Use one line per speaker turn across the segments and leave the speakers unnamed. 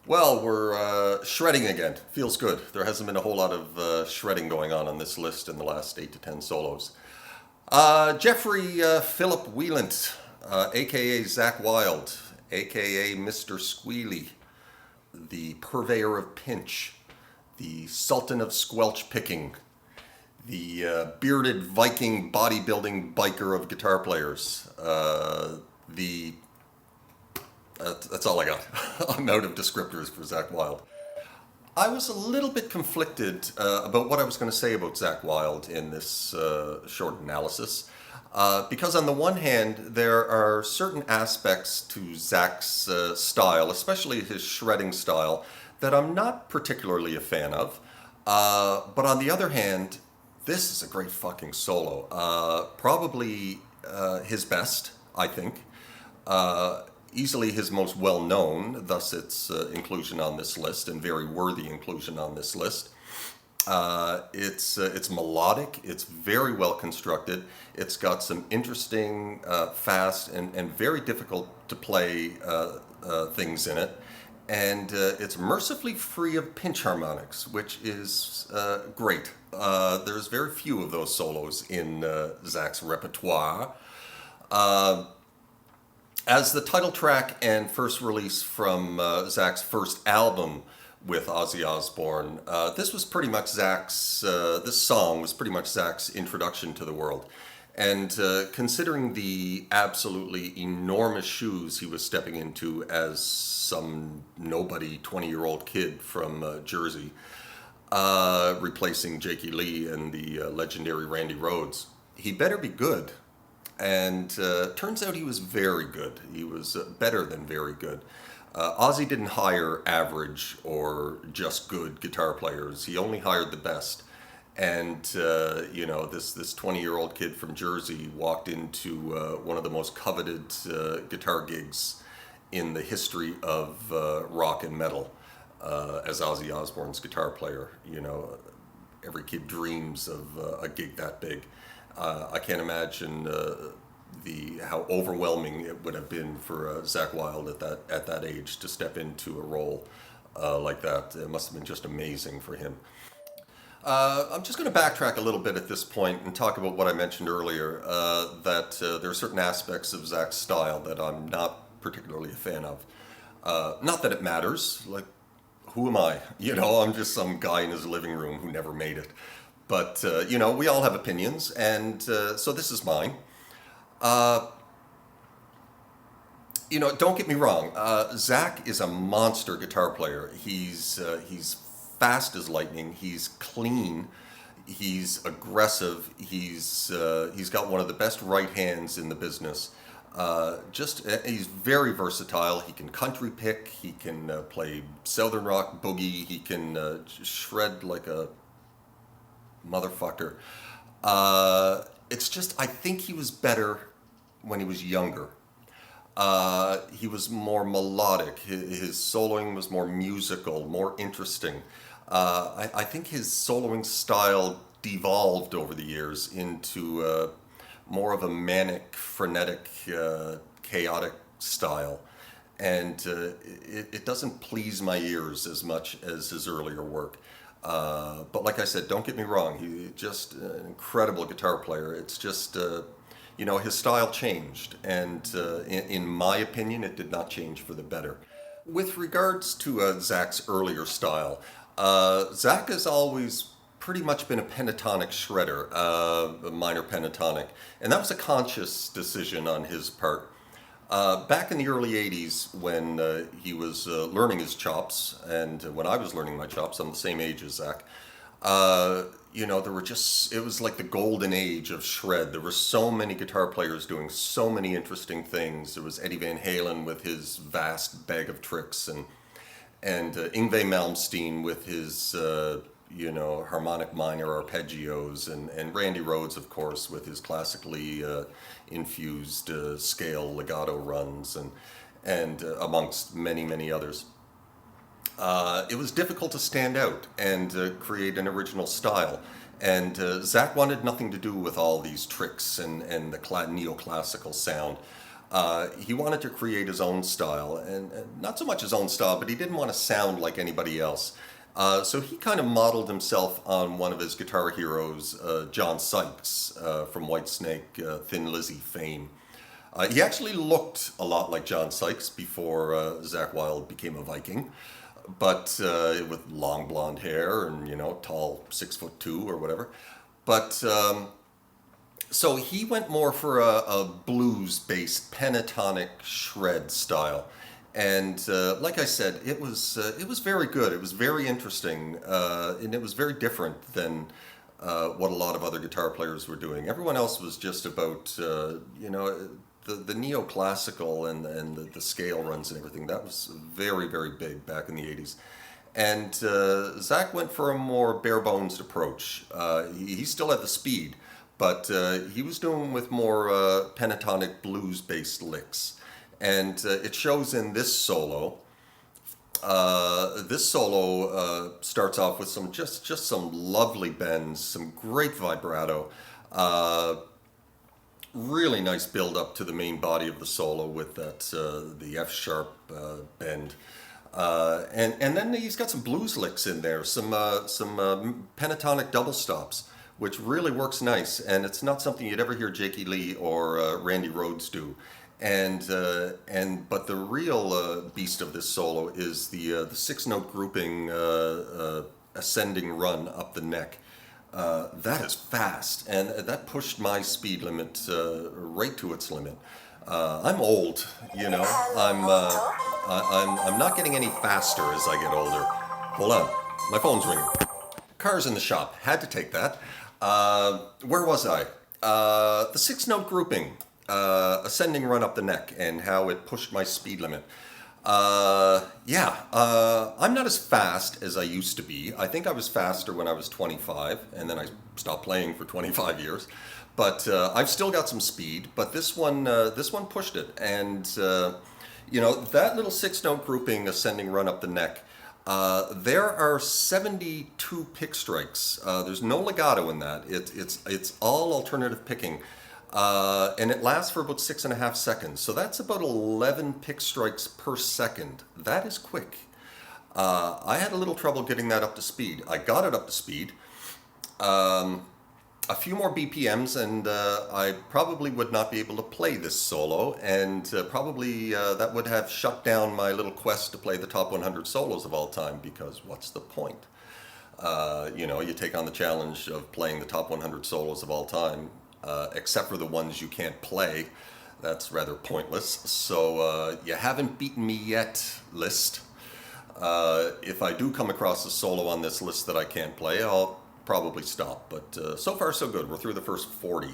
Well, we're shredding again. Feels good. There hasn't been a whole lot of shredding going on this list in the last 8 to 10 solos. Jeffrey Philip Wieland, aka Zakk Wylde, aka Mr. Squealy, the purveyor of pinch, the sultan of squelch picking, the bearded Viking bodybuilding biker of guitar players, the that's all I got. I'm out of descriptors for Zakk Wylde. I was a little bit conflicted about what I was going to say about Zakk Wylde in this short analysis. Because on the one hand, there are certain aspects to Zakk's style, especially his shredding style, that I'm not particularly a fan of. But on the other hand, this is a great fucking solo. Probably his best, I think. Easily his most well known, thus its inclusion on this list, and very worthy inclusion on this list. It's melodic. It's very well constructed. It's got some interesting, fast, and very difficult to play things in it, and it's mercifully free of pinch harmonics, which is great. There's very few of those solos in Zakk's repertoire. As the title track and first release from Zakk's first album with Ozzy Osbourne, this was pretty much this song was pretty much Zakk's introduction to the world. And considering the absolutely enormous shoes he was stepping into as some nobody 20-year-old kid from Jersey, replacing Jakey Lee and the legendary Randy Rhoads, he better be good. And turns out he was very good. He was better than very good. Ozzy didn't hire average or just good guitar players. He only hired the best. And this 20-year-old kid from Jersey walked into one of the most coveted guitar gigs in the history of rock and metal as Ozzy Osbourne's guitar player. Every kid dreams of a gig that big. I can't imagine how overwhelming it would have been for Zakk Wylde at that age to step into a role like that. It must have been just amazing for him. I'm just going to backtrack a little bit at this point and talk about what I mentioned earlier, that there are certain aspects of Zakk's style that I'm not particularly a fan of. Not that it matters. Like, who am I? I'm just some guy in his living room who never made it. But, we all have opinions, and so this is mine. Don't get me wrong. Zakk is a monster guitar player. He's fast as lightning. He's clean. He's aggressive. He's got one of the best right hands in the business. He's very versatile. He can country pick. He can play southern rock boogie. He can shred like a motherfucker. It's just, I think he was better when he was younger. He was more melodic. His soloing was more musical, more interesting. I think his soloing style devolved over the years into more of a manic, frenetic, chaotic style. And it doesn't please my ears as much as his earlier work. But like I said, don't get me wrong, he's just an incredible guitar player. It's just, his style changed. And in my opinion, it did not change for the better. With regards to Zakk's earlier style, Zakk has always pretty much been a pentatonic shredder, a minor pentatonic. And that was a conscious decision on his part. Back in the early 80s, when he was learning his chops, and when I was learning my chops, I'm the same age as Zakk, it was like the golden age of shred. There were so many guitar players doing so many interesting things. There was Eddie Van Halen with his vast bag of tricks, and Yngwie Malmsteen with his harmonic minor arpeggios, and Randy Rhoads, of course, with his classically infused scale legato runs, and amongst many, many others. It was difficult to stand out and create an original style. And Zakk wanted nothing to do with all these tricks and the neoclassical sound. He wanted to create his own style, and not so much his own style, but he didn't want to sound like anybody else. So he kind of modeled himself on one of his guitar heroes, John Sykes, from Whitesnake, Thin Lizzy fame. He actually looked a lot like John Sykes before Zakk Wylde became a Viking, but with long blonde hair and, tall 6'2" or whatever. But so he went more for a blues-based pentatonic shred style. And like I said, it was very good. It was very interesting, and it was very different than what a lot of other guitar players were doing. Everyone else was just about the neoclassical and the scale runs and everything. That was very, very big back in the 80s. And Zakk went for a more bare bones approach. He still had the speed, but he was doing with more pentatonic blues based licks. And it shows in this solo. This solo starts off with some just some lovely bends, some great vibrato. Really nice build up to the main body of the solo with that the F sharp bend, and then he's got some blues licks in there, some pentatonic double stops, which really works nice, and it's not something you'd ever hear Jakey Lee or Randy Rhoads do. But the real beast of this solo is the 6-note grouping ascending run up the neck. That is fast, and that pushed my speed limit right to its limit. I'm old, I'm not getting any faster as I get older. Hold on, my phone's ringing. Car's in the shop. Had to take that. Where was I? The 6-note grouping, ascending run up the neck, and how it pushed my speed limit. I'm not as fast as I used to be. I think I was faster when I was 25, and then I stopped playing for 25 years. But I've still got some speed. But this one pushed it, and that little 6-note grouping, ascending run up the neck. There are 72 pick strikes. There's no legato in that. It's all alternative picking. And it lasts for about 6.5 seconds. So that's about 11 pick strikes per second. That is quick. I had a little trouble getting that up to speed. I got it up to speed. A few more BPMs, and I probably would not be able to play this solo. And probably that would have shut down my little quest to play the top 100 solos of all time, because what's the point? You take on the challenge of playing the top 100 solos of all time. Except for the ones you can't play. That's rather pointless. So you haven't beaten me yet, list. If I do come across a solo on this list that I can't play, I'll probably stop. But so far, so good. We're through the first 40.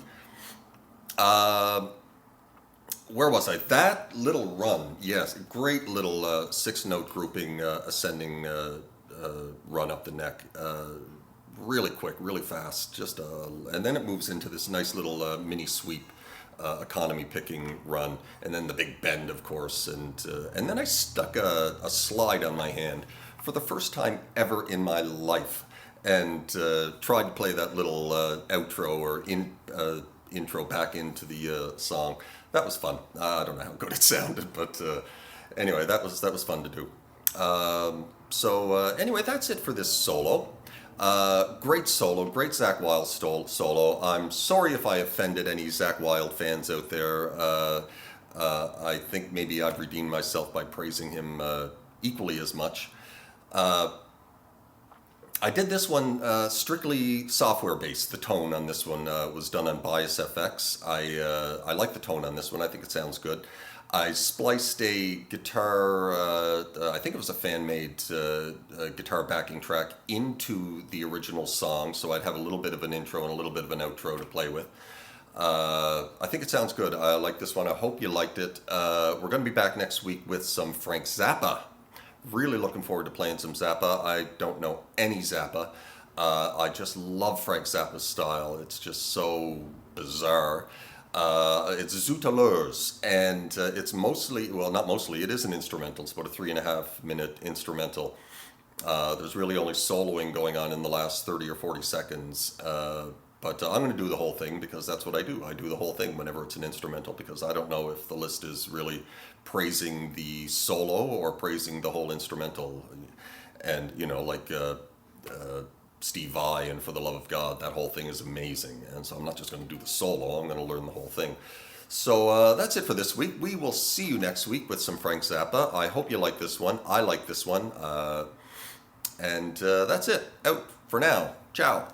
Where was I? That little run, yes, great little 6-note grouping ascending run up the neck. Really quick, really fast, and then it moves into this nice little mini sweep economy picking run, and then the big bend, of course, and then I stuck a slide on my hand for the first time ever in my life, and tried to play that little outro or intro back into the song. That was fun. I don't know how good it sounded, but anyway, that was fun to do. Anyway, that's it for this solo. Great solo, great Zakk Wylde solo. I'm sorry if I offended any Zakk Wylde fans out there. I think maybe I've redeemed myself by praising him equally as much. I did this one strictly software based. The tone on this one was done on Bias FX. I like the tone on this one. I think it sounds good. I spliced a guitar, I think it was a fan-made guitar backing track into the original song, so I'd have a little bit of an intro and a little bit of an outro to play with. I think it sounds good. I like this one. I hope you liked it. We're going to be back next week with some Frank Zappa. Really looking forward to playing some Zappa. I don't know any Zappa. I just love Frank Zappa's style. It's just so bizarre. It's Zoetaleurs, and it's mostly, well, not mostly, it is an instrumental. It's about a 3.5-minute instrumental. There's really only soloing going on in the last 30 or 40 seconds. But I'm going to do the whole thing because that's what I do. I do the whole thing whenever it's an instrumental because I don't know if the list is really praising the solo or praising the whole instrumental. And, like Steve Vai and For the Love of God, that whole thing is amazing. And so I'm not just going to do the solo, I'm going to learn the whole thing. So that's it for this week. We will see you next week with some Frank Zappa. I hope you like this one. I like this one. And that's it. Out for now. Ciao.